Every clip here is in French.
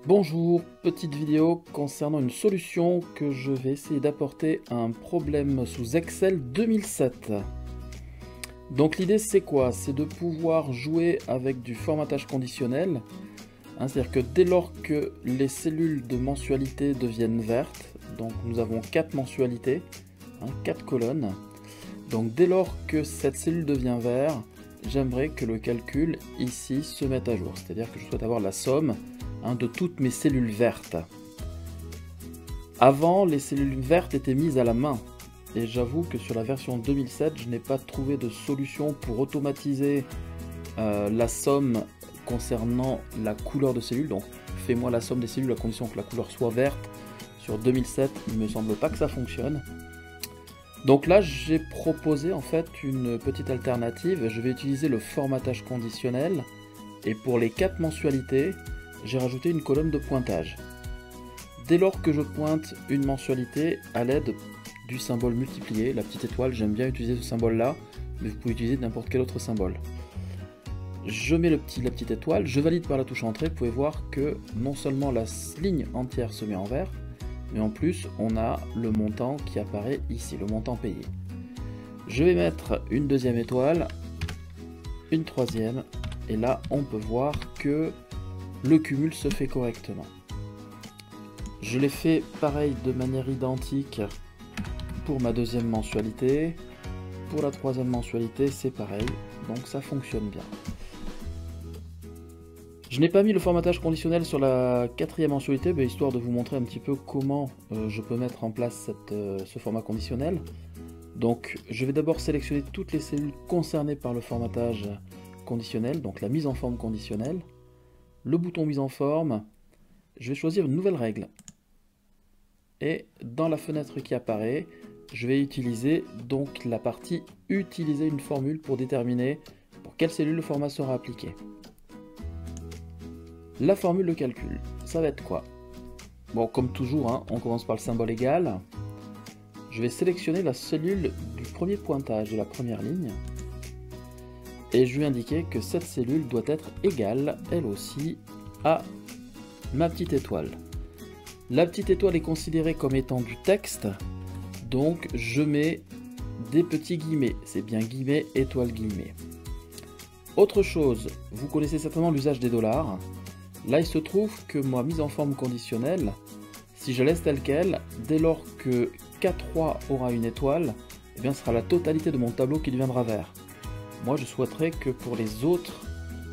Bonjour, petite vidéo concernant une solution que je vais essayer d'apporter à un problème sous Excel 2007. Donc l'idée c'est quoi? C'est de pouvoir jouer avec du formatage conditionnel. C'est-à-dire que dès lors que les cellules de mensualité deviennent vertes, donc nous avons 4 mensualités, 4 colonnes. Donc dès lors que cette cellule devient verte, j'aimerais que le calcul ici se mette à jour. C'est-à-dire que je souhaite avoir la somme de toutes mes cellules vertes. Avant, les cellules vertes étaient mises à la main. Et j'avoue que sur la version 2007, je n'ai pas trouvé de solution pour automatiser la somme concernant la couleur de cellules. Donc, fais-moi la somme des cellules à condition que la couleur soit verte. Sur 2007, il ne me semble pas que ça fonctionne. Donc là, j'ai proposé en fait une petite alternative. Je vais utiliser le formatage conditionnel. Et pour les 4 mensualités, j'ai rajouté une colonne de pointage. Dès lors que je pointe une mensualité à l'aide du symbole multiplié, la petite étoile, j'aime bien utiliser ce symbole là, mais vous pouvez utiliser n'importe quel autre symbole. Je mets la petite étoile, je valide par la touche entrée, vous pouvez voir que non seulement la ligne entière se met en vert, mais en plus on a le montant qui apparaît ici, le montant payé. Je vais mettre une deuxième étoile, une troisième, et là on peut voir que le cumul se fait correctement. Je l'ai fait pareil de manière identique pour ma deuxième mensualité. Pour la troisième mensualité, c'est pareil, donc ça fonctionne bien. Je n'ai pas mis le formatage conditionnel sur la quatrième mensualité, histoire de vous montrer un petit peu comment je peux mettre en place ce format conditionnel. Donc je vais d'abord sélectionner toutes les cellules concernées par le formatage conditionnel, donc la mise en forme conditionnelle. Le bouton mise en forme, je vais choisir une nouvelle règle. Et dans la fenêtre qui apparaît, je vais utiliser donc la partie utiliser une formule pour déterminer pour quelle cellule le format sera appliqué. La formule de calcul, ça va être quoi? Bon, comme toujours, on commence par le symbole égal. Je vais sélectionner la cellule du premier pointage de la première ligne. Et je vais indiquer que cette cellule doit être égale, elle aussi, à ma petite étoile. La petite étoile est considérée comme étant du texte, donc je mets des petits guillemets. C'est bien guillemets, étoile, guillemets. Autre chose, vous connaissez certainement l'usage des dollars. Là, il se trouve que ma mise en forme conditionnelle, si je laisse telle quelle, dès lors que K3 aura une étoile, eh bien, ce sera la totalité de mon tableau qui deviendra vert. Moi, je souhaiterais que pour les autres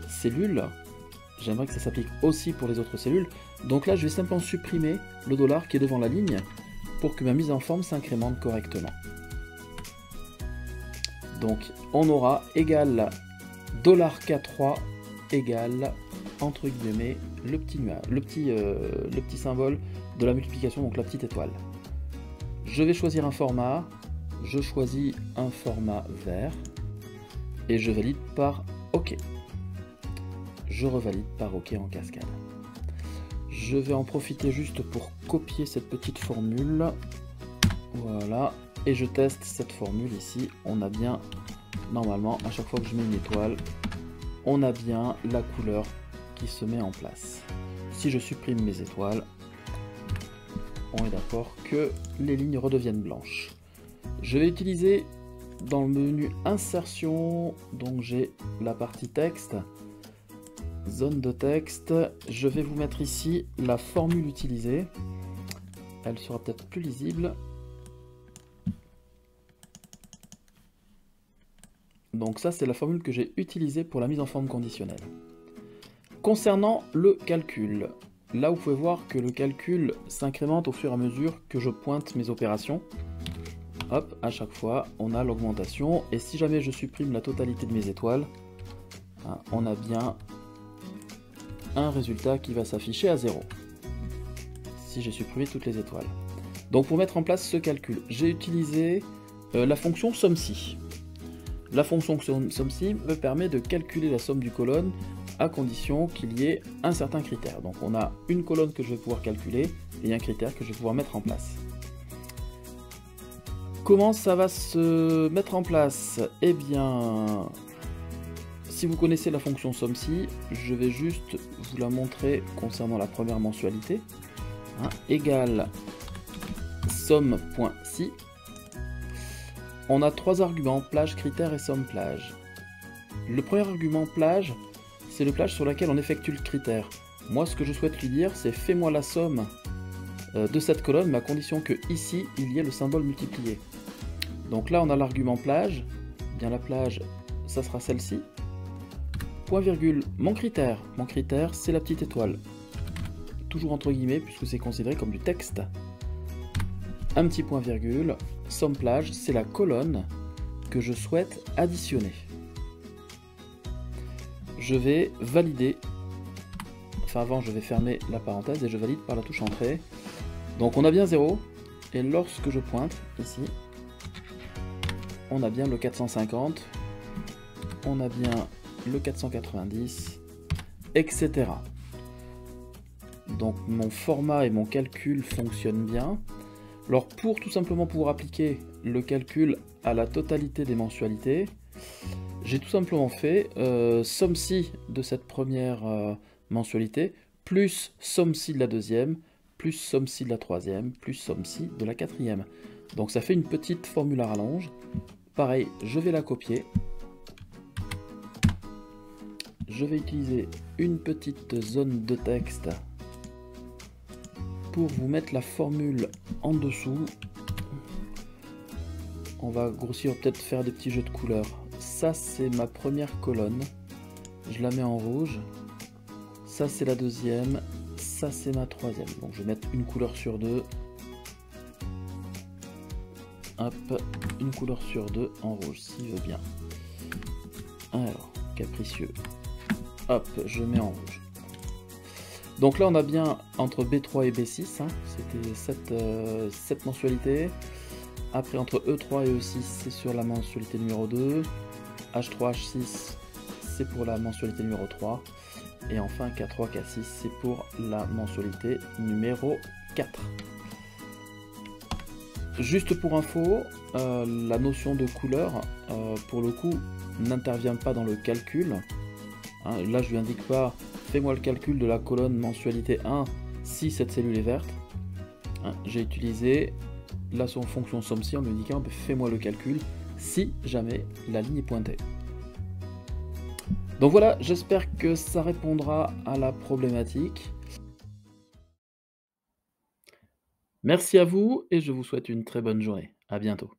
cellules, j'aimerais que ça s'applique aussi pour les autres cellules. Donc là, je vais simplement supprimer le dollar qui est devant la ligne pour que ma mise en forme s'incrémente correctement. Donc, on aura égal $K3 égale, entre guillemets, le petit symbole de la multiplication, donc la petite étoile. Je vais choisir un format. Je choisis un format vert. Et je valide par OK. Je revalide par OK en cascade. Je vais en profiter juste pour copier cette petite formule. Voilà. Et je teste cette formule ici. On a bien, normalement, à chaque fois que je mets une étoile, on a bien la couleur qui se met en place. Si je supprime mes étoiles, on est d'accord que les lignes redeviennent blanches. Je vais utiliser dans le menu insertion, donc j'ai la partie texte, zone de texte, je vais vous mettre ici la formule utilisée, elle sera peut-être plus lisible. Donc ça c'est la formule que j'ai utilisée pour la mise en forme conditionnelle. Concernant le calcul, là vous pouvez voir que le calcul s'incrémente au fur et à mesure que je pointe mes opérations. Hop, à chaque fois, on a l'augmentation. Et si jamais je supprime la totalité de mes étoiles, on a bien un résultat qui va s'afficher à 0. Si j'ai supprimé toutes les étoiles. Donc pour mettre en place ce calcul, j'ai utilisé la fonction SUMSI. La fonction SUMSI me permet de calculer la somme du colonne à condition qu'il y ait un certain critère. Donc on a une colonne que je vais pouvoir calculer et un critère que je vais pouvoir mettre en place. Comment ça va se mettre en place? Eh bien, si vous connaissez la fonction SOMME-SI, je vais juste vous la montrer concernant la première mensualité. Égale somme.si. On a trois arguments, plage, critère et somme plage. Le premier argument plage, c'est le plage sur lequel on effectue le critère. Moi, ce que je souhaite lui dire, c'est fais-moi la somme de cette colonne, mais à condition que ici, il y ait le symbole multiplié. Donc là, on a l'argument plage. Bien la plage, ça sera celle-ci. Point virgule, mon critère. Mon critère, c'est la petite étoile. Toujours entre guillemets, puisque c'est considéré comme du texte. Un petit point virgule. Somme plage, c'est la colonne que je souhaite additionner. Je vais valider. Enfin avant, je vais fermer la parenthèse et je valide par la touche entrée. Donc on a bien 0. Et lorsque je pointe, ici, on a bien le 450. On a bien le 490, etc. Donc mon format et mon calcul fonctionnent bien. Alors pour tout simplement pouvoir appliquer le calcul à la totalité des mensualités, j'ai tout simplement fait SOMME-SI de cette première mensualité, plus SOMME-SI de la deuxième, plus SOMME-SI de la troisième, plus SOMME-SI de la quatrième. Donc ça fait une petite formule à rallonge. Pareil, je vais la copier. Je vais utiliser une petite zone de texte pour vous mettre la formule en dessous. On va grossir, peut-être faire des petits jeux de couleurs. Ça, c'est ma première colonne. Je la mets en rouge. Ça, c'est la deuxième. Ça, c'est ma troisième. Donc, je vais mettre une couleur sur deux. Hop, une couleur sur deux en rouge, s'il veut bien. Alors, capricieux. Hop, je mets en rouge. Donc là, on a bien entre B3 et B6, hein, c'était cette mensualité. Après, entre E3 et E6, c'est sur la mensualité numéro 2. H3, H6, c'est pour la mensualité numéro 3. Et enfin, K3, K6, c'est pour la mensualité numéro 4. Juste pour info, la notion de couleur, pour le coup, n'intervient pas dans le calcul. Hein, là, je lui indique pas, fais-moi le calcul de la colonne mensualité 1 si cette cellule est verte. Hein, j'ai utilisé la fonction SOMME-SI en lui indiquant, fais-moi le calcul si jamais la ligne est pointée. Donc voilà, j'espère que ça répondra à la problématique. Merci à vous et je vous souhaite une très bonne journée. À bientôt.